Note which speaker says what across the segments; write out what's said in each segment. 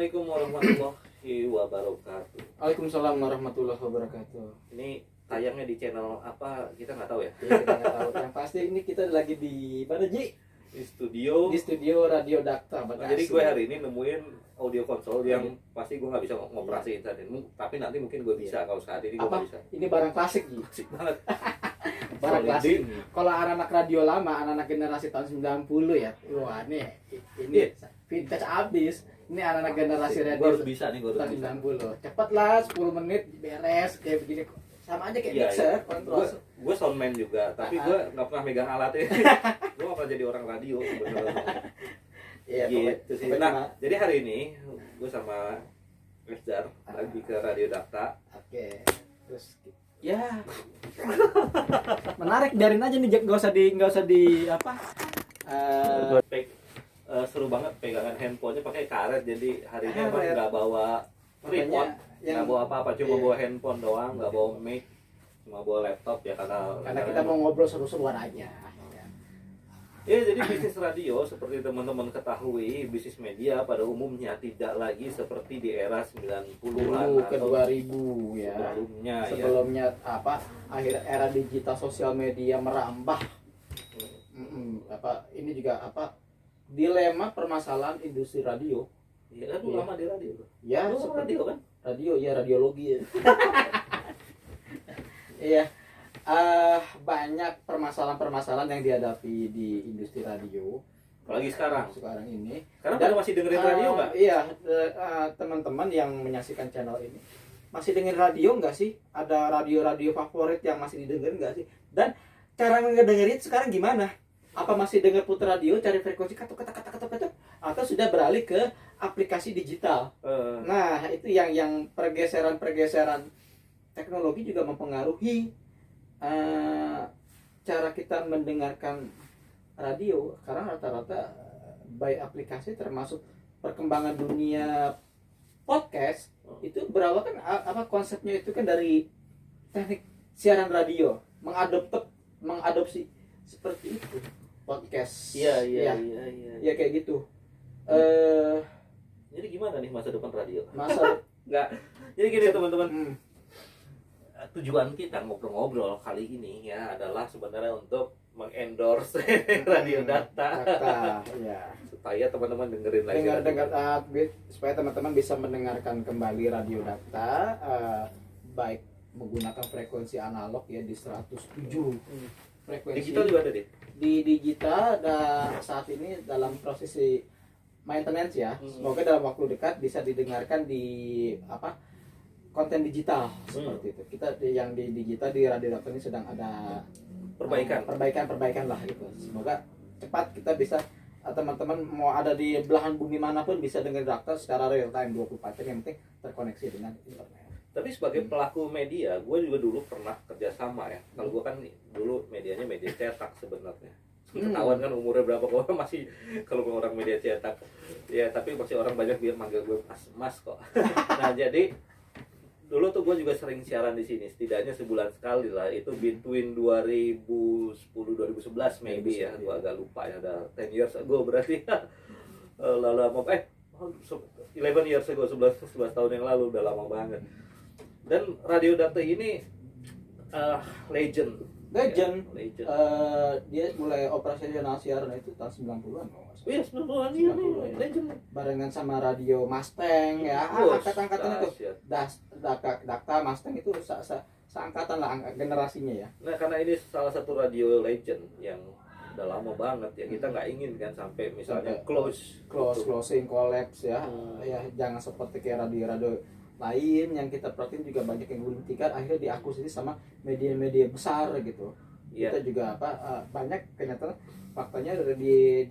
Speaker 1: Assalamualaikum warahmatullahi wabarakatuh.
Speaker 2: Waalaikumsalam warahmatullahi wabarakatuh.
Speaker 1: Ini tayangnya di channel apa kita nggak tahu ya.
Speaker 2: Ya, kita nggak tahu. Yang pasti ini kita lagi di mana, Ji?
Speaker 1: Di studio.
Speaker 2: Di studio Radio Dakta Bekasi.
Speaker 1: Jadi gue hari ini nemuin audio konsol yang pasti gue nggak bisa ngoperasiin saat ini. Tapi nanti mungkin gue bisa. Kalau saat ini gue nggak bisa.
Speaker 2: Ini barang klasik, Ji.
Speaker 1: Asik banget.
Speaker 2: Barang
Speaker 1: Solid
Speaker 2: klasik.
Speaker 1: din.
Speaker 2: Kalau anak-anak radio lama, anak-anak generasi tahun 90 ya. Wah, ini vintage abis. Ini anak-anak generasi
Speaker 1: Gue
Speaker 2: radio
Speaker 1: harus bisa nih, gue harus
Speaker 2: tahun
Speaker 1: bisa.
Speaker 2: 90. Cepet lah, 10 menit beres kayak begini. Sama aja kayak mixer, kontrol.
Speaker 1: Gue soundman juga, tapi gue nggak pernah megang alatnya. Gue nggak pernah jadi orang radio sebenarnya.
Speaker 2: Iya,
Speaker 1: Gitu sih. Nah, jadi hari ini gue sama Rezar lagi ke Radio Dakta.
Speaker 2: Oke. Terus ya menarik, biarin aja nih, nggak usah di apa.
Speaker 1: Seru banget pegangan handphonenya pakai karet, jadi hari ini emang
Speaker 2: Karet.
Speaker 1: nggak bawa tripod, nggak bawa apa-apa, cuma
Speaker 2: iya.
Speaker 1: bawa handphone doang, nggak bawa mic, cuma bawa laptop ya
Speaker 2: Karena kita mau ngobrol seru-seruan aja.
Speaker 1: ya. Jadi bisnis radio seperti teman-teman ketahui, bisnis media pada umumnya tidak lagi seperti di era 90-an
Speaker 2: Ke
Speaker 1: atau
Speaker 2: 2000 ya.
Speaker 1: sebelumnya ya.
Speaker 2: Sebelumnya apa? Akhir era digital sosial media merambah. Ini juga apa? Dilema permasalahan industri radio.
Speaker 1: Iya, lu lama di radio tuh.
Speaker 2: Ya,
Speaker 1: Lu
Speaker 2: seperti
Speaker 1: radio kan?
Speaker 2: radio ya, radiologi ya. Iya. Banyak permasalahan-permasalahan yang dihadapi di industri radio.
Speaker 1: Apalagi sekarang.
Speaker 2: Sekarang ini.
Speaker 1: Karena pada masih dengerin radio nggak?
Speaker 2: Iya, teman-teman yang menyaksikan channel ini masih dengerin radio nggak sih? Ada radio-radio favorit yang masih didengerin nggak sih? Dan cara ngedengerin sekarang gimana? Apa masih dengar putar radio, cari frekuensi katuk, atau sudah beralih ke aplikasi digital? Nah, itu yang pergeseran teknologi juga mempengaruhi cara kita mendengarkan radio. Karena rata-rata by aplikasi, termasuk perkembangan dunia podcast itu berawal kan apa konsepnya itu kan dari teknik siaran radio mengadopsi seperti itu podcast.
Speaker 1: Iya.
Speaker 2: Ya kayak gitu.
Speaker 1: Jadi gimana nih masa depan radio?
Speaker 2: Masa
Speaker 1: Enggak. Jadi gini teman-teman,
Speaker 2: hmm,
Speaker 1: tujuan kita ngobrol-ngobrol kali ini ya adalah sebenarnya untuk mengendorse Radio Dakta
Speaker 2: ya.
Speaker 1: supaya teman-teman dengerin lagi.
Speaker 2: Dengar supaya teman-teman bisa mendengarkan kembali Radio Dakta, baik menggunakan frekuensi analog ya di 107. Frekuensi
Speaker 1: Digital juga ada deh.
Speaker 2: di digital saat ini dalam prosesi maintenance ya. Semoga dalam waktu dekat bisa didengarkan di apa konten digital seperti itu. Kita yang di digital di Radio Dakta ini sedang ada perbaikan lah gitu. Semoga cepat kita bisa teman-teman mau ada di belahan bumi manapun bisa dengar Dakta secara real time 24 jam, yang penting terkoneksi dengan internet.
Speaker 1: Tapi sebagai pelaku media, gue juga dulu pernah kerjasama ya. Kalau gue kan dulu medianya media cetak sebenarnya. Ketahuan kan umurnya berapa, kalau masih kalau orang media cetak. Ya tapi masih orang banyak biar manggil gue mas kok. Nah jadi dulu tuh gue juga sering siaran di sini, setidaknya sebulan sekali lah. Itu between 2010-2011 maybe ya. Gue agak lupa ya, ada 10 years ago berarti. Lama 11 years ago, 11 tahun yang lalu, udah lama banget. Dan Radio Dakta ini legend.
Speaker 2: Dia mulai operasional siaran itu tahun 90-an.
Speaker 1: Iya, 90-an iya nih, legend.
Speaker 2: Barengan sama Radio Mustang ya. Angkatan-angkatan itu. Dakta Mustang itu seangkatan lah generasinya ya.
Speaker 1: Nah, karena ini salah satu radio legend yang udah lama banget ya, kita nggak ingin kan sampai misalnya
Speaker 2: closing collapse ya. Ya jangan seperti kayak radio lain yang kita perhatiin juga banyak yang dihentikan, akhirnya diakuisisi sama media-media besar gitu. Kita juga banyak kenyataan faktanya di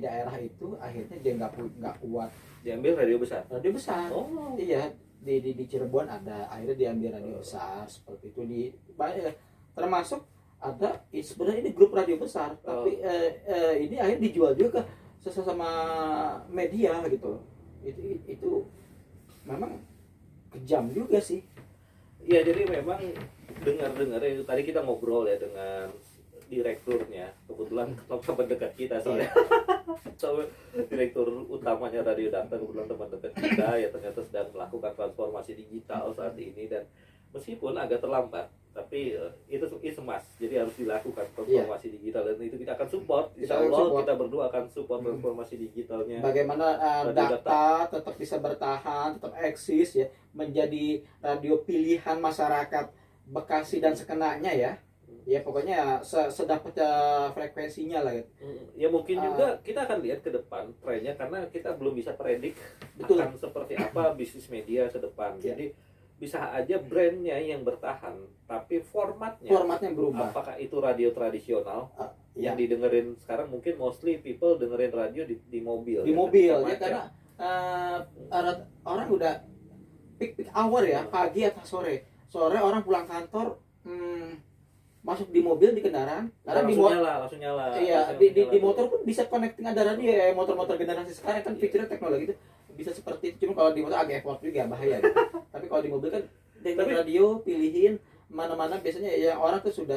Speaker 2: daerah itu akhirnya dia nggak kuat,
Speaker 1: diambil radio besar.
Speaker 2: Iya, di Cirebon ada, akhirnya diambil radio besar seperti itu. Termasuk ada sebenarnya ini grup radio besar, tapi ini akhirnya dijual juga ke sesama media gitu. Itu memang kejam juga sih.
Speaker 1: Ya jadi memang dengar itu tadi kita ngobrol ya dengan direkturnya, kebetulan teman dekat kita soalnya. So, direktur utamanya Radio Dakta kebetulan teman dekat kita ya, ternyata sedang melakukan transformasi digital saat ini, dan meskipun agak terlambat tapi itu emas, jadi harus dilakukan transformasi digital, dan itu kita akan support. Insya Allah kita berdua akan support transformasi digitalnya.
Speaker 2: Bagaimana Dakta tetap bisa bertahan, tetap eksis ya, menjadi radio pilihan masyarakat Bekasi dan sekenanya ya. Ya pokoknya sedapat frekuensinya lah gitu.
Speaker 1: Ya mungkin juga kita akan lihat ke depan trennya, karena kita belum bisa predik
Speaker 2: Betul.
Speaker 1: akan seperti apa bisnis media ke depan. Jadi bisa aja brandnya yang bertahan, tapi formatnya
Speaker 2: berubah.
Speaker 1: Apakah itu radio tradisional yang didengerin sekarang, mungkin mostly people dengerin radio di mobil.
Speaker 2: Di mobil ya, karena orang udah peak hour ya, pagi atau sore orang pulang kantor, masuk di mobil, di kendaraan, karena
Speaker 1: langsung nyala.
Speaker 2: Iya, di motor pun bisa connecting, ada radio ya. Motor-motor generasi sekarang kan fiturnya teknologi itu bisa seperti itu. Cuma kalau di motor agak effort juga, bahaya gitu. Tapi kalau di mobil kan dengan radio pilihin mana-mana, biasanya ya orang tuh sudah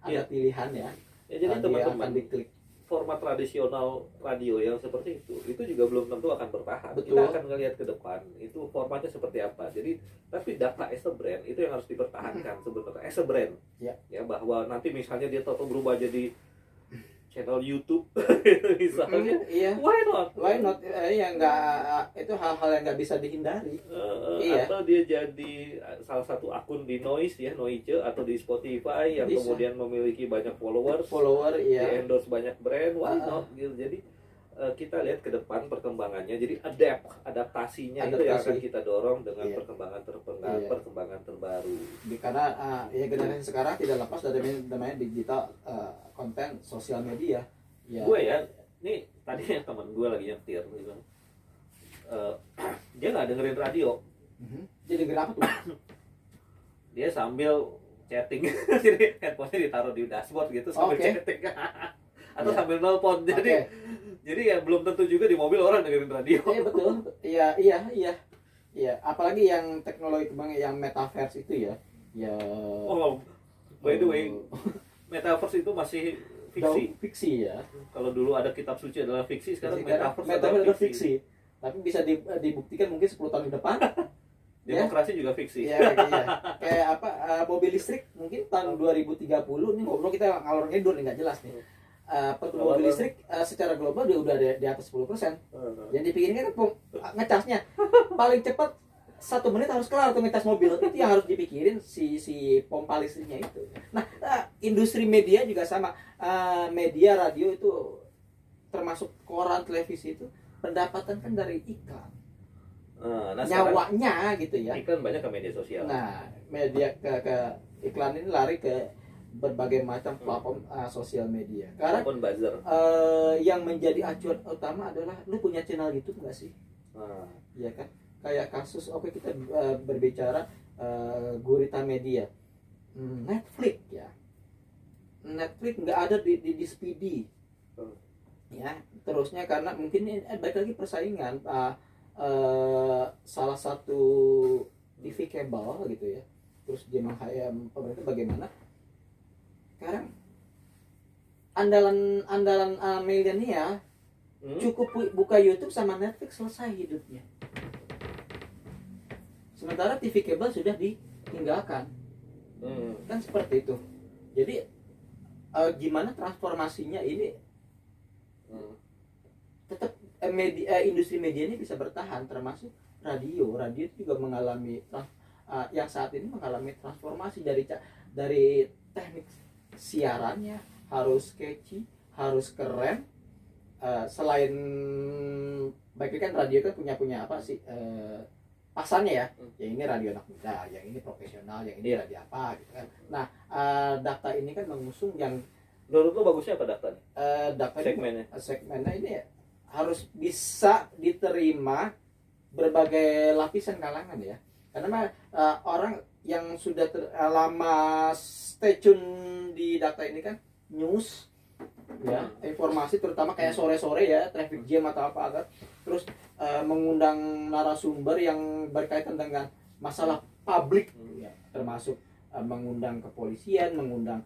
Speaker 2: ada pilihan ya.
Speaker 1: Jadi teman-teman,
Speaker 2: diklik.
Speaker 1: Format tradisional radio yang seperti itu juga belum tentu akan bertahan.
Speaker 2: Betul.
Speaker 1: Kita akan ngelihat ke depan itu formatnya seperti apa. Jadi tapi Dakta as a brand itu yang harus dipertahankan sebenarnya, as a brand. Ya bahwa nanti misalnya dia tahu berubah jadi channel YouTube misalnya, why not? Ya nggak, itu hal-hal yang nggak bisa dihindari. Atau dia jadi salah satu akun di Noise atau di Spotify yang bisa kemudian memiliki banyak follower di endorse banyak brand, why not gitu. Jadi kita lihat ke depan perkembangannya, jadi adaptasinya itu yang akan kita dorong dengan perkembangan terbaru.
Speaker 2: Karena ya generasi sekarang tidak lepas dari namanya digital, konten sosial media.
Speaker 1: Gue ini tadi teman gue lagi nyetir gitu. Dia nggak dengerin radio.
Speaker 2: Dia dengerin apa tuh?
Speaker 1: Dia sambil chatting, jadi handphonenya ditaruh di dashboard gitu sambil chatting. Atau sambil nelpon, jadi ya belum tentu juga di mobil orang dengerin radio.
Speaker 2: Iya betul, iya. Apalagi yang teknologi yang metaverse itu ya.
Speaker 1: By the way, metaverse itu masih
Speaker 2: fiksi ya.
Speaker 1: Kalau dulu ada kitab suci adalah fiksi, sekarang metaverse
Speaker 2: adalah fiksi. Tapi bisa dibuktikan mungkin 10 tahun ke depan.
Speaker 1: Demokrasi juga fiksi.
Speaker 2: Iya. Kayak apa, mobil listrik mungkin tahun 2030. Ini ngobrol kita ngalor ngidul nih, nggak jelas nih. Mobil listrik secara global dia udah di atas 10%. Yang dipikirin kan ngecasnya paling cepat 1 menit harus kelar tuh ngecas mobil. Itu yang harus dipikirin si pompa listriknya itu. Nah, industri media juga sama. Media radio itu termasuk koran, televisi itu pendapatan kan dari iklan. Nyawanya gitu ya.
Speaker 1: Iklan banyak ke media sosial.
Speaker 2: Nah, media ke iklan ini lari ke berbagai macam platform sosial media. Karena yang menjadi acuan utama adalah lu punya channel YouTube nggak sih? Iya kan? Kayak kasus kita berbicara gurita media, Netflix ya. Netflix nggak ada di Speedy. Ya, terusnya karena mungkin ini baik lagi persaingan salah satu TV kabel gitu ya. Terus dia menghayam pemerintah bagaimana? Sekarang andalan milenial cukup buka YouTube sama Netflix, selesai hidupnya. Sementara TV kabel sudah ditinggalkan. Kan seperti itu. Jadi gimana transformasinya ini tetap industri media ini bisa bertahan, termasuk radio itu juga mengalami yang saat ini mengalami transformasi dari teknik siarannya harus catchy, harus keren. Selain baik kan radio kan punya apa sih pasarnya ya. Yang ini radio anak muda, yang ini profesional, yang ini radio apa gitu kan. Nah, Dakta ini kan mengusung yang
Speaker 1: menurut lo bagusnya apa Dakta?
Speaker 2: Dakta segmennya ini ya, harus bisa diterima berbagai lapisan kalangan ya. Karena orang yang sudah lama stay tune di Dakta ini kan news ya, informasi terutama kayak sore-sore ya, traffic jam atau apa, terus mengundang narasumber yang berkaitan dengan masalah publik ya, termasuk mengundang kepolisian, mengundang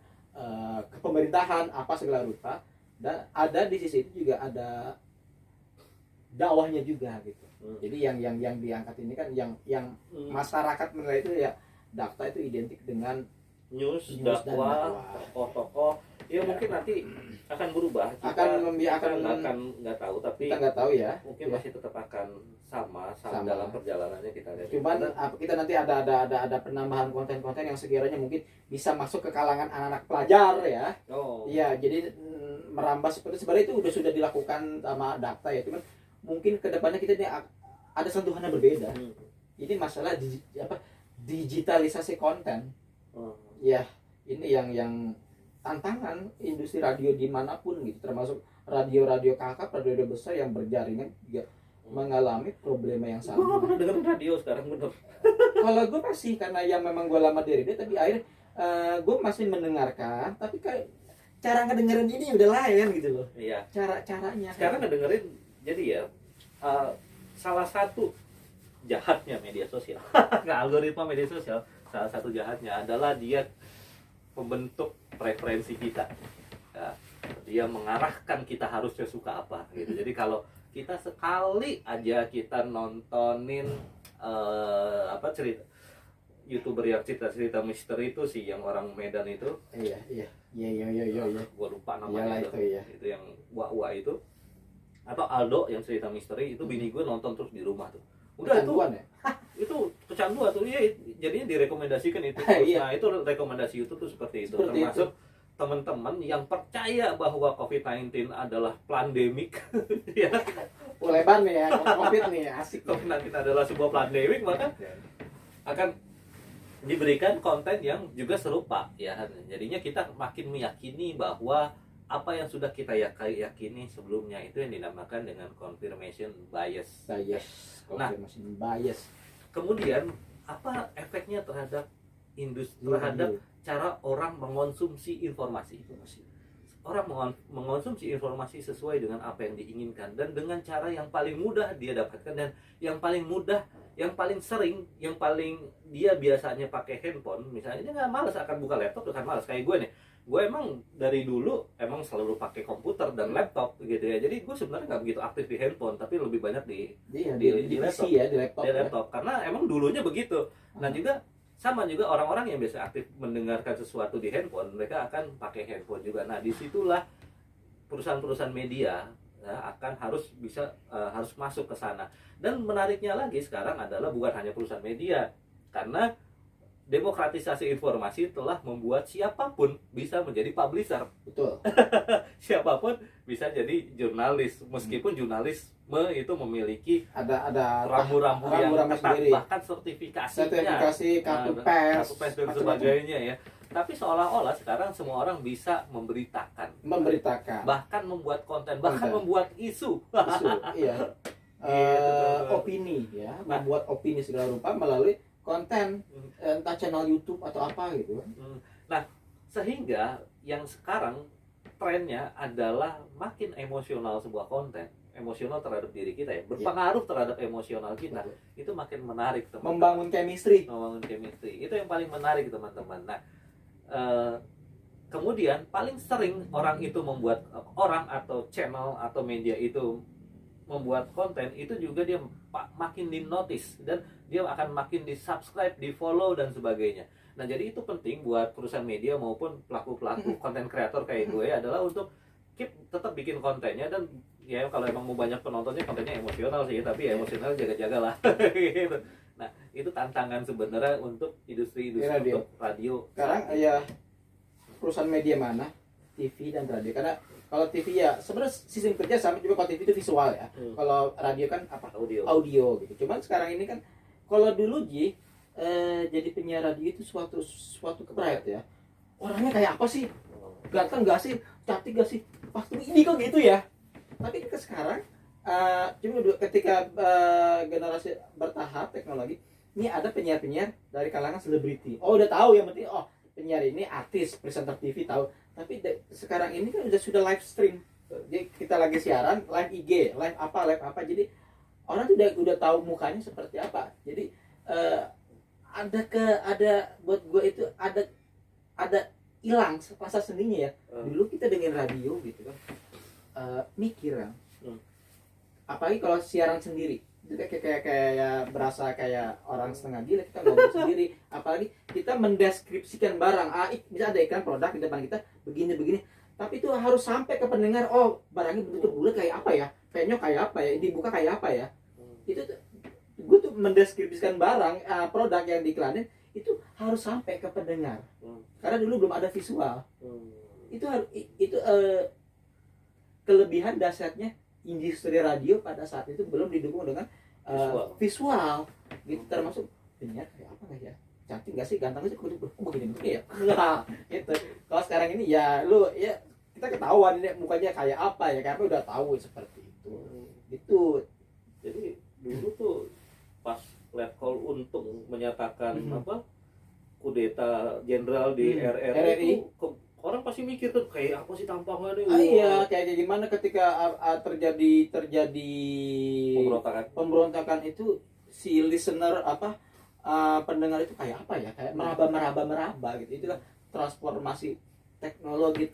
Speaker 2: kepemerintahan apa segala rupa, dan ada di sisi itu juga ada dakwahnya juga gitu. Jadi yang diangkat ini kan yang masyarakat menilai itu ya dakta itu identik dengan
Speaker 1: news,
Speaker 2: dan
Speaker 1: dakwah, tokoh-tokoh. Ya mungkin nanti akan berubah. Kita nggak tahu, tapi
Speaker 2: kita nggak tahu ya.
Speaker 1: Mungkin masih tetap akan sama dalam perjalanannya kita lihat.
Speaker 2: Cuman kita nanti ada penambahan konten-konten yang sekiranya mungkin bisa masuk ke kalangan anak-anak pelajar ya.
Speaker 1: Oh.
Speaker 2: Iya, jadi merambah seperti sebenarnya itu sudah dilakukan sama dakta ya. Cuman mungkin kedepannya kita ini ada sentuhan yang berbeda. Ini masalah digitalisasi konten. Ya, ini yang tantangan industri radio dimanapun gitu, termasuk radio-radio kakap, radio besar yang berjaringan juga mengalami problema yang sama.
Speaker 1: Gue pernah dengerin radio sekarang bener.
Speaker 2: Kalau gue masih, karena yang memang gue lama di radio, tapi akhirnya gue masih mendengarkan, tapi kayak cara ngedengerin ini udah lain gitu loh.
Speaker 1: Iya.
Speaker 2: Caranya.
Speaker 1: Sekarang ngedengerin, jadi ya salah satu jahatnya media sosial, nggak algoritma media sosial, salah satu jahatnya adalah dia membentuk preferensi kita. Ya, dia mengarahkan kita harusnya suka apa gitu. Jadi kalau kita sekali aja kita nontonin cerita YouTuber yang cerita misteri itu sih, yang orang Medan itu.
Speaker 2: Iya.
Speaker 1: Gua lupa namanya.
Speaker 2: Iyalah, itu ya.
Speaker 1: Itu yang Wa itu. Atau Aldo yang cerita misteri itu, bini gue nonton terus di rumah tuh. Udah itu.
Speaker 2: Ya?
Speaker 1: Itu kecanduan tuh, iya, jadinya direkomendasikan itu.
Speaker 2: Iya.
Speaker 1: Nah itu rekomendasi YouTube tuh seperti itu.
Speaker 2: Seperti
Speaker 1: termasuk teman-teman yang percaya bahwa COVID-19 adalah pandemik. Ya,
Speaker 2: lebar nih ya, COVID nih asik.
Speaker 1: COVID-19 adalah sebuah pandemik, maka akan diberikan konten yang juga serupa ya. Jadinya kita makin meyakini bahwa apa yang sudah kita yakini sebelumnya itu yang dinamakan dengan confirmation bias.
Speaker 2: Confirmation bias.
Speaker 1: Kemudian apa efeknya terhadap industri, terhadap cara orang mengonsumsi informasi? Orang mengonsumsi informasi sesuai dengan apa yang diinginkan dan dengan cara yang paling mudah dia dapatkan, dan yang paling mudah, yang paling sering, yang paling dia biasanya pakai handphone. Misalnya dia nggak malas akan buka laptop, bukan malas kayak gue nih. Gue emang dari dulu emang selalu pakai komputer dan laptop gitu ya. Jadi gue sebenarnya nggak begitu aktif di handphone, tapi lebih banyak di laptop.
Speaker 2: Ya, di laptop.
Speaker 1: Karena emang dulunya begitu. Nah juga sama juga orang-orang yang biasa aktif mendengarkan sesuatu di handphone, mereka akan pakai handphone juga. Nah disitulah perusahaan-perusahaan media akan harus masuk ke sana. Dan menariknya lagi sekarang adalah bukan hanya perusahaan media, karena demokratisasi informasi telah membuat siapapun bisa menjadi publisher.
Speaker 2: Betul.
Speaker 1: Siapapun bisa jadi jurnalis, meskipun jurnalisme itu memiliki
Speaker 2: ada
Speaker 1: rambu-rambu yang ketat,
Speaker 2: sendiri.
Speaker 1: Bahkan sertifikasi
Speaker 2: kartu pers
Speaker 1: dan sebagainya ya. Tapi seolah-olah sekarang semua orang bisa memberitakan, bahkan membuat konten, bahkan membuat isu.
Speaker 2: Iya. Opini ya, membuat opini segala rupa melalui konten, entah channel YouTube atau apa gitu.
Speaker 1: Nah, sehingga yang sekarang trennya adalah makin emosional sebuah konten, emosional terhadap diri kita ya, berpengaruh terhadap emosional kita. Itu makin menarik, teman-teman.
Speaker 2: Membangun chemistry.
Speaker 1: Itu yang paling menarik, teman-teman. Nah, kemudian paling sering orang atau channel atau media itu membuat konten itu juga dia makin di notice, dan dia akan makin di subscribe, di follow dan sebagainya. Nah jadi itu penting buat perusahaan media maupun pelaku konten kreator kayak gue adalah untuk tetap bikin kontennya, dan ya kalau emang mau banyak penontonnya, kontennya emosional sih, tapi ya emosional jaga-jaga lah. Gitu. Nah itu tantangan sebenarnya untuk industri untuk radio.
Speaker 2: Sekarang ya perusahaan media mana, TV dan radio, karena kalau TV ya sebenarnya sistem kerja sama, juga kalau TV itu visual ya. Kalau radio kan audio gitu. Cuman sekarang ini kan kalau dulu jadi penyiar radio itu suatu kepride ya. Orangnya kayak apa sih? Ganteng gak sih? Cantik gak sih? Pasti ini kok gitu ya. Tapi ke sekarang cuma ketika generasi bertahap teknologi, ini ada penyiar-penyiar dari kalangan selebriti. Oh udah tahu yang penting penyiar ini artis, presenter TV tahu. Tapi sekarang ini kan sudah live stream. Jadi kita lagi siaran, live IG, live apa. Jadi orang tuh udah tahu mukanya seperti apa. Jadi ada buat gue itu ada hilang rasa seninya ya.
Speaker 1: Hmm.
Speaker 2: Dulu kita dengerin radio gitu kan, mikir kan. Apalagi kalau siaran sendiri, itu kayak berasa kayak orang setengah gila kita ngomong sendiri. Apalagi kita mendeskripsikan barang, bisa ada iklan produk di depan kita begini, tapi itu harus sampai ke pendengar. Oh, barangnya bentuk bulat kayak apa ya, venue kayak apa ya, dibuka kayak apa ya. Itu gue tuh mendeskripsikan barang, produk yang diiklanin itu harus sampai ke pendengar. Karena dulu belum ada visual. Itu kelebihan dasarnya industri radio pada saat itu belum didukung dengan visual gitu, termasuk penyiar kayak apa ya, cantik nggak sih, ganteng sih, begini ya. Nah, gitu. Kalau sekarang ini ya lu ya kita ketahuan ini mukanya kayak apa ya, karena udah tahu seperti itu. Itu
Speaker 1: jadi dulu tuh pas Letkol Untung menyatakan kudeta jenderal di RRI itu, orang pasti mikir tuh kayak apa sih tampangnya nih.
Speaker 2: Iya, kayak gimana ketika terjadi pemberontakan itu, si listener pendengar itu kayak apa ya, kayak meraba gitu. Itulah transformasi teknologi,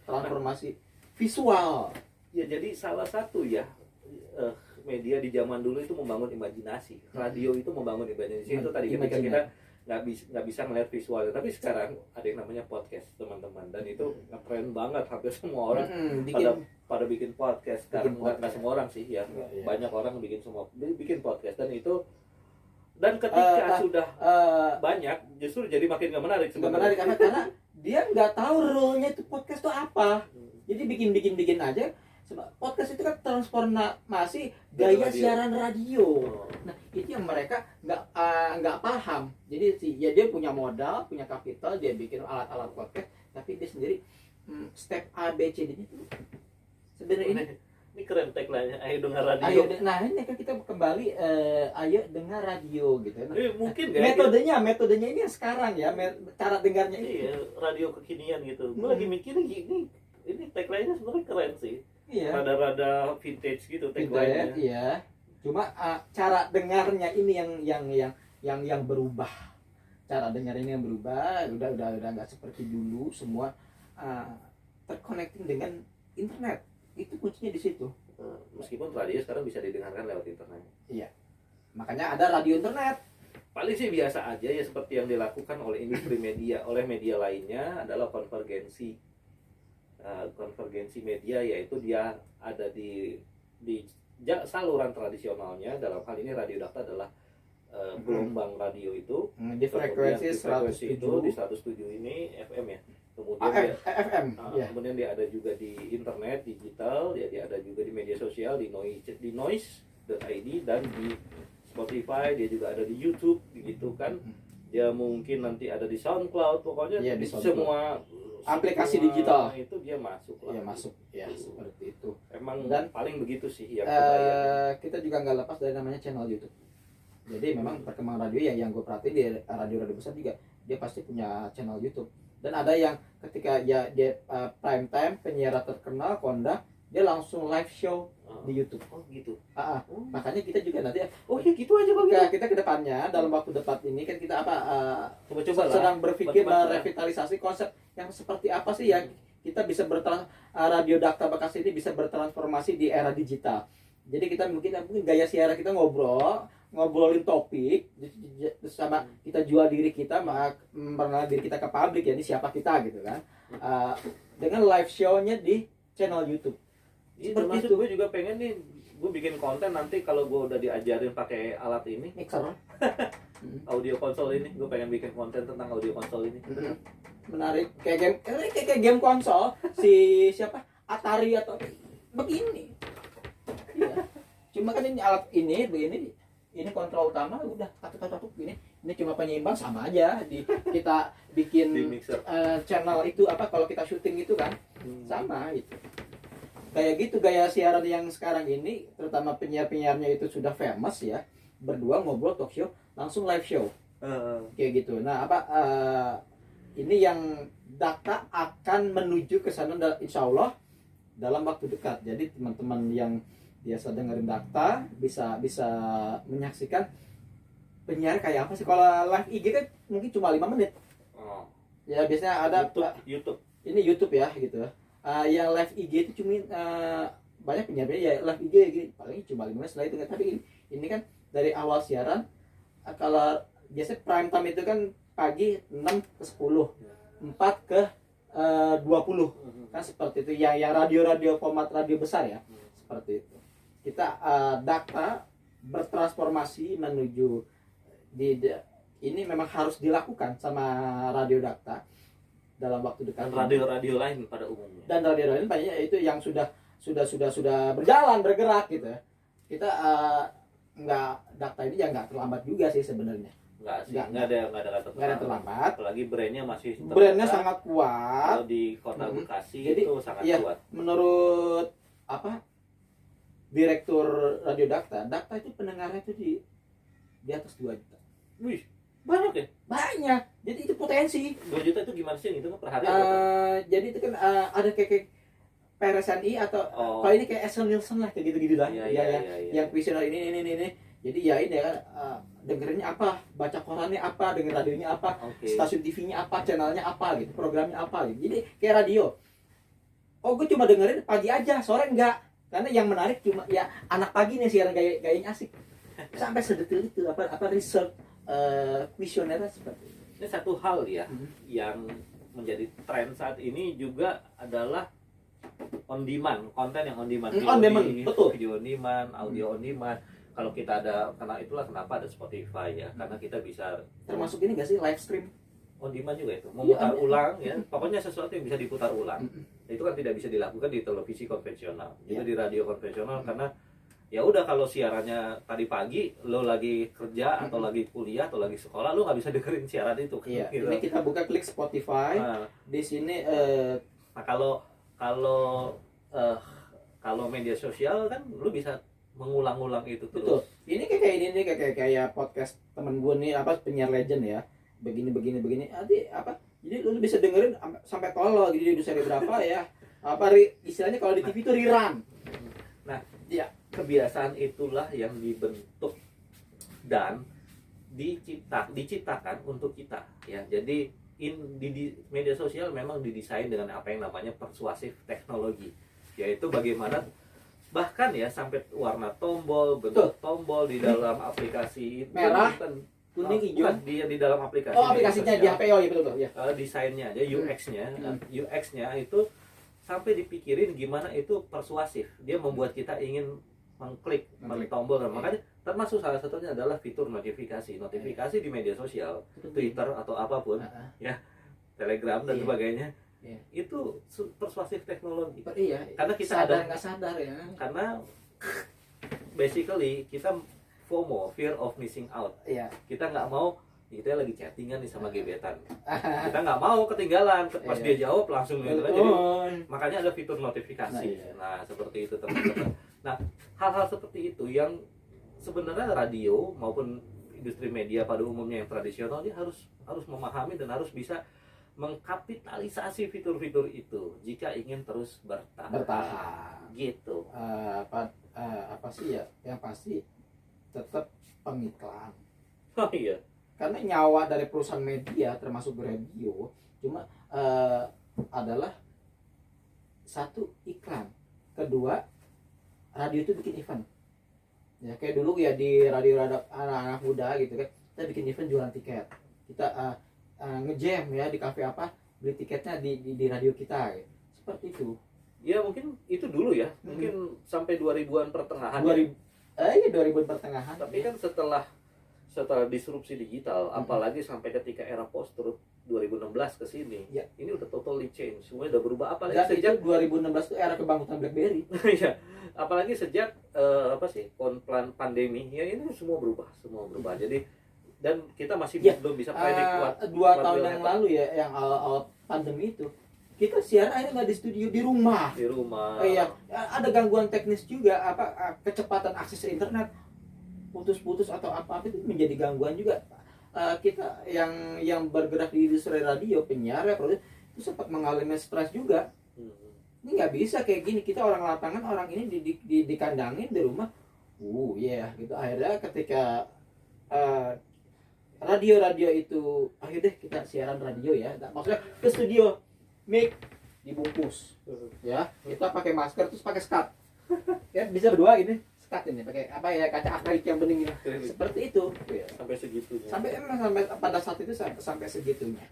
Speaker 2: transformasi visual.
Speaker 1: Ya jadi salah satu ya media di zaman dulu itu membangun imajinasi. Radio itu membangun imajinasi. Itu tadi ketika kita nggak bisa melihat visualnya, tapi sekarang ada yang namanya podcast, teman-teman, dan itu ngetren banget, hampir semua orang pada bikin podcast. Nggak semua orang sih ya, banyak orang bikin podcast, dan ketika sudah banyak, justru jadi makin nggak menarik sebenarnya.
Speaker 2: Karena dia nggak tahu rule-nya itu podcast itu apa, jadi bikin aja. Podcast itu kan transformasi gaya siaran radio. Nah, itu yang mereka nggak paham. Jadi ya dia punya modal, punya kapital, dia bikin alat-alat podcast, tapi dia sendiri step A B C D itu sebenarnya
Speaker 1: ini keren tagline-nya, ayo dengar radio.
Speaker 2: Nah ini kan kita kembali ayo dengar radio gitu. Nah,
Speaker 1: mungkin gak
Speaker 2: metodenya ini yang sekarang ya, cara dengarnya ini.
Speaker 1: Iya, radio kekinian gitu. Gue lagi mikirin ini tagline-nya sebenarnya keren sih.
Speaker 2: Iya.
Speaker 1: Rada-rada vintage gitu tagline-nya.
Speaker 2: Iya. Cuma cara dengarnya ini yang berubah. Cara dengar ini yang berubah, udah nggak seperti dulu, semua terconnecting dengan internet. Itu kuncinya di situ.
Speaker 1: Meskipun radio sekarang bisa didengarkan lewat internet.
Speaker 2: Iya. Makanya ada radio internet.
Speaker 1: Paling sih biasa aja ya, seperti yang dilakukan oleh industri media, oleh media lainnya adalah konvergensi media, yaitu dia ada di saluran tradisionalnya. Dalam hal ini Radio Dakta adalah gelombang radio itu
Speaker 2: di frekuensi 107
Speaker 1: itu di 107 ini FM ya, kemudian
Speaker 2: FM
Speaker 1: kemudian dia ada juga di internet digital, dia ada juga di media sosial di noise.id dan di Spotify, dia juga ada di YouTube gitu kan. Dia mungkin nanti ada di SoundCloud, pokoknya di semua
Speaker 2: aplikasi digital
Speaker 1: itu dia masuk lah.
Speaker 2: Iya, masuk ya, seperti itu.
Speaker 1: Emang
Speaker 2: dan
Speaker 1: paling begitu sih yang
Speaker 2: kita juga nggak lepas dari namanya channel YouTube. Jadi memang perkembangan radio yang gue perhatiin di radio-radio besar juga dia pasti punya channel YouTube. Dan ada yang ketika dia prime time, penyiar terkenal kondang, dia langsung live show di YouTube.
Speaker 1: Oh gitu.
Speaker 2: Makanya kita juga nanti
Speaker 1: ya gitu aja Bang.
Speaker 2: Kita kedepannya dalam waktu dekat ini kan kita
Speaker 1: coba
Speaker 2: sedang berpikir merevitalisasi konsep yang seperti apa sih yang kita bisa Radio Dakta Bekasi ini bisa bertransformasi di era digital. Jadi kita mungkin gaya siaran kita ngobrolin topik, sama kita jual diri kita, mengenal diri kita ke publik, ya ini siapa kita gitu kan, dengan live show-nya di channel YouTube.
Speaker 1: Seperti itu. Gue juga pengen nih, gue bikin konten nanti kalau gue udah diajarin pakai alat ini,
Speaker 2: mixer,
Speaker 1: audio konsol ini, gue pengen bikin konten tentang audio konsol ini.
Speaker 2: Menarik, kayak game konsol si siapa, Atari atau begini. Iya. Cuma kan ini alat ini begini. Ini kontrol utama udah katuk gini. Ini cuma penyeimbang, sama aja kita bikin channel itu kalau kita syuting itu kan sama gitu. Kayak gitu gaya siaran yang sekarang ini, terutama penyiar-penyiarnya itu sudah famous ya, berdua ngobrol talk show langsung live show. Kayak gitu. Nah, ini yang Dakta akan menuju ke sana insya Allah dalam waktu dekat. Jadi teman-teman yang biasa dengerin Dakta bisa menyaksikan penyiar kayak apa sih. Kalau live IG kan mungkin cuma 5 menit. Ya biasanya ada
Speaker 1: YouTube.
Speaker 2: Ini YouTube ya gitu. Yang live IG itu cuma banyak penyiar ya live IG gitu. Paling cuma 5 menit setelah itu kan. Tapi ini kan dari awal siaran kalau biasanya prime time itu kan pagi 6 ke 10, 4 ke 20 kan seperti itu yang radio format radio besar ya seperti itu. Kita data bertransformasi menuju ini memang harus dilakukan sama radio data dalam waktu dekat.
Speaker 1: Dan radio-radio lain pada umumnya.
Speaker 2: Dan radio lain banyak itu yang sudah berjalan bergerak gitu. Kita data ini ya nggak terlambat juga sih sebenarnya.
Speaker 1: Nggak ada kata
Speaker 2: terlambat.
Speaker 1: Apalagi brandnya masih
Speaker 2: brandnya sangat kuat.
Speaker 1: Kalau di kota Bekasi
Speaker 2: jadi,
Speaker 1: itu sangat kuat.
Speaker 2: Menurut direktur radio Dakta itu pendengarnya itu di atas 2 juta.
Speaker 1: Wih, banyak ya?
Speaker 2: Banyak. Jadi itu potensi.
Speaker 1: 2 juta itu gimana sih? Itu per hari?
Speaker 2: Jadi itu kan ada kayak PRSNI atau kalau ini kayak Esel Nielsen lah kayak gitu-gitu lah. Yang visioner ini. Jadi ya ini kan dengerinnya apa, baca korannya apa, denger radionya apa, stasiun TV-nya apa, channelnya apa gitu, programnya apa gitu. Jadi kayak radio. Gue cuma dengerin pagi aja, sore enggak. Karena yang menarik cuma ya anak pagi nih siaran gayanya asik. Sampai sedetil itu apa research kuesionernya seperti itu.
Speaker 1: Ini satu hal ya yang menjadi tren saat ini juga adalah on demand, konten yang on demand.
Speaker 2: Betul.
Speaker 1: Video on demand, audio on demand. Kalau kita ada, kenapa ada Spotify ya, karena kita bisa
Speaker 2: termasuk ini nggak sih live stream
Speaker 1: on demand juga itu, memutar ulang ya, pokoknya sesuatu yang bisa diputar ulang. Itu kan tidak bisa dilakukan di televisi konvensional, itu di radio konvensional karena ya udah kalau siarannya tadi pagi, lo lagi kerja atau lagi kuliah atau lagi sekolah, lo nggak bisa dengerin siaran itu.
Speaker 2: Iya.
Speaker 1: Gitu.
Speaker 2: Ini kita buka klik Spotify, di sini.
Speaker 1: Nah kalau media sosial kan lo bisa mengulang-ulang itu terus.
Speaker 2: Betul. Ini kayak podcast temen gue nih penyiar legend ya. Begini. Jadi lu bisa dengerin sampai tolol gitu di seri berapa ya. Istilahnya kalau di TV itu rerun.
Speaker 1: Nah, ya kebiasaan itulah yang dibentuk dan diciptakan untuk kita ya. Jadi di media sosial memang didesain dengan apa yang namanya persuasif teknologi, yaitu bagaimana bahkan ya sampai warna tombol, bentuk tombol di dalam aplikasi itu
Speaker 2: merah, kuning, hijau.
Speaker 1: Di dalam aplikasi.
Speaker 2: Aplikasinya di HP ya betul ya.
Speaker 1: Desainnya aja, UX-nya itu sampai dipikirin gimana itu persuasif. Dia membuat kita ingin mengklik tombol. Makanya termasuk salah satunya adalah fitur notifikasi di media sosial, Twitter atau apapun, ya, Telegram dan sebagainya. Itu persuasif teknologi. Karena kita
Speaker 2: nggak sadar ya.
Speaker 1: Karena basically kita FOMO, fear of missing out. Kita nggak mau kita lagi chattingan nih sama gebetan. Kita nggak mau ketinggalan. Pas dia jawab langsung gitu kan. Jadi makanya ada fitur notifikasi. Nah, seperti itu teman-teman. Nah, hal-hal seperti itu yang sebenarnya radio maupun industri media pada umumnya yang tradisional dia harus memahami dan harus bisa mengkapitalisasi fitur-fitur itu jika ingin terus bertahan. Gitu.
Speaker 2: Apa sih ya? Yang pasti tetap pengiklan.
Speaker 1: Oh iya.
Speaker 2: Karena nyawa dari perusahaan media termasuk radio cuma adalah satu iklan, kedua radio itu bikin event. Ya kayak dulu ya di radio anak-anak muda gitu kan, kita bikin event jualan tiket. Kita ngejam ya di kafe apa, beli tiketnya di radio kita gitu. Seperti itu.
Speaker 1: Ya mungkin itu dulu ya. Mungkin sampai 2000-an pertengahan.
Speaker 2: 2000-an pertengahan.
Speaker 1: Tapi kan setelah disrupsi digital, apalagi sampai ketika era post-truth 2016 ke sini.
Speaker 2: Ya.
Speaker 1: Ini udah totally change. Semuanya udah berubah apalagi sejak
Speaker 2: 2016 itu era kebangkitan BlackBerry.
Speaker 1: Iya. Apalagi sejak pandemi ya, ini semua berubah. Jadi dan kita masih belum bisa predik
Speaker 2: 2 tahun yang lalu ya, yang awal pandemi itu kita siaran akhirnya nggak di studio, di rumah. Iya, ada gangguan teknis juga, kecepatan akses internet putus-putus atau apa itu menjadi gangguan juga. Kita yang bergerak di industri radio, penyiar ya, produser itu sempat mengalami stres juga. Ini nggak bisa kayak gini, kita orang lapangan, orang ini dikandangin di rumah. Gitu. Akhirnya ketika radio itu, ayo deh kita siaran radio ya. Nah, maksudnya ke studio, mic dibungkus, ya. Kita pakai masker terus pakai skat. Ya bisa berdua ini skat ini pakai apa ya, kaca akrilik yang bening ini. Seperti itu. Ya.
Speaker 1: Sampai segitunya.
Speaker 2: Sampai pada saat itu sampai segitunya.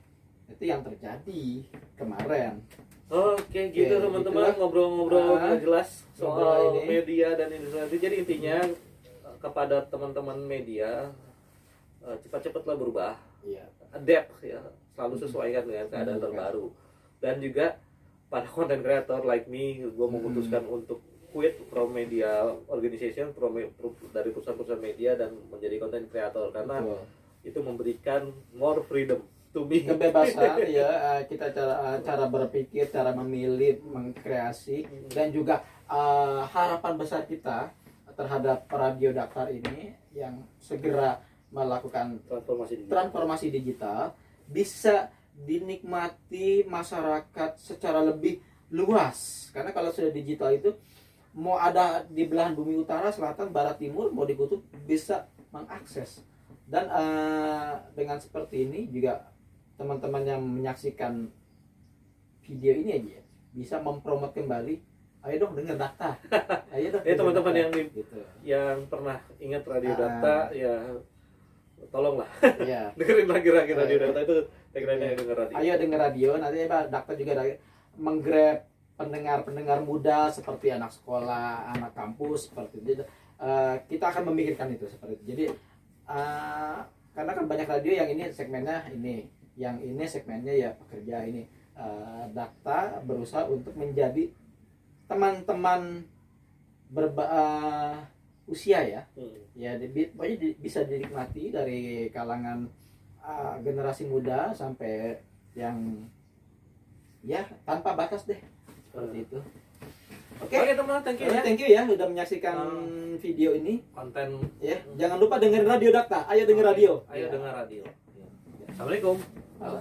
Speaker 2: Itu yang terjadi kemarin.
Speaker 1: Oke, gitu
Speaker 2: Oke,
Speaker 1: teman-teman,
Speaker 2: gitulah.
Speaker 1: ngobrol-ngobrol nggak jelas soal
Speaker 2: Ngobrol ini.
Speaker 1: media dan industri. Jadi intinya kepada teman-teman media, cepat-cepatlah berubah,
Speaker 2: Iya.
Speaker 1: adapt ya, selalu sesuaikan dengan keadaan terbaru. Dan juga pada content creator like me, gue memutuskan untuk quit from media organization, dari perusahaan-perusahaan media dan menjadi content creator karena
Speaker 2: Betul.
Speaker 1: itu memberikan more freedom to me.
Speaker 2: Kebebasan ya, kita cara berpikir, cara memilih, mengkreasi, dan juga harapan besar kita terhadap radio daftar ini yang segera melakukan transformasi digital bisa dinikmati masyarakat secara lebih luas. Karena kalau sudah digital itu mau ada di belahan bumi utara, selatan, barat, timur, mau dikutub bisa mengakses. Dan dengan seperti ini juga teman-teman yang menyaksikan video ini aja bisa mempromot kembali, ayo dong denger Dakta, ayo dong.
Speaker 1: Ya teman-teman yang
Speaker 2: gitu.
Speaker 1: yang pernah ingat radio Dakta ya tolonglah
Speaker 2: Iya.
Speaker 1: dengerin lagi radio Dakta itu tekniknya denger radio.
Speaker 2: Ayo denger radio, nanti Dakta juga menggrab pendengar muda seperti anak sekolah, anak kampus seperti itu. Kita akan memikirkan itu seperti itu. Jadi karena kan banyak radio yang ini segmennya ini, yang ini segmennya ya pekerja ini. Dakta berusaha untuk menjadi teman-teman usia ya, ya pokoknya bisa dinikmati dari kalangan generasi muda sampai yang ya tanpa batas deh seperti itu. Oke,
Speaker 1: teman-teman, thank you ya.
Speaker 2: Thank you ya udah menyaksikan video ini.
Speaker 1: Konten
Speaker 2: Ya, jangan lupa dengerin radio Dakta. Ayo denger radio.
Speaker 1: Ayo dengar radio. Assalamualaikum.
Speaker 2: Halo.